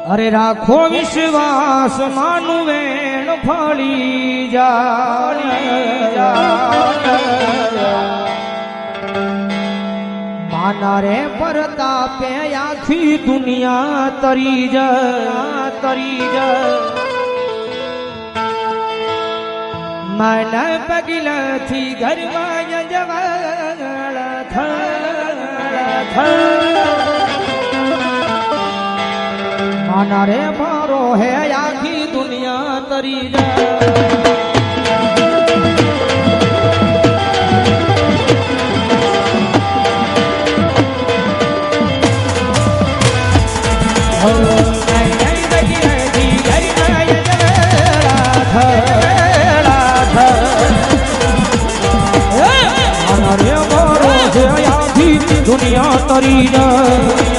અરે રાખો વિશ્વાસ માનું વેણ ફળી જાય માના રે પરતાપે આખી દુનિયા તરી જાય મને પગલથી ઘરમાં જવાળ માના રે મારો હે આખી દુનિયા તરી જાય દુનિયા તરી જાય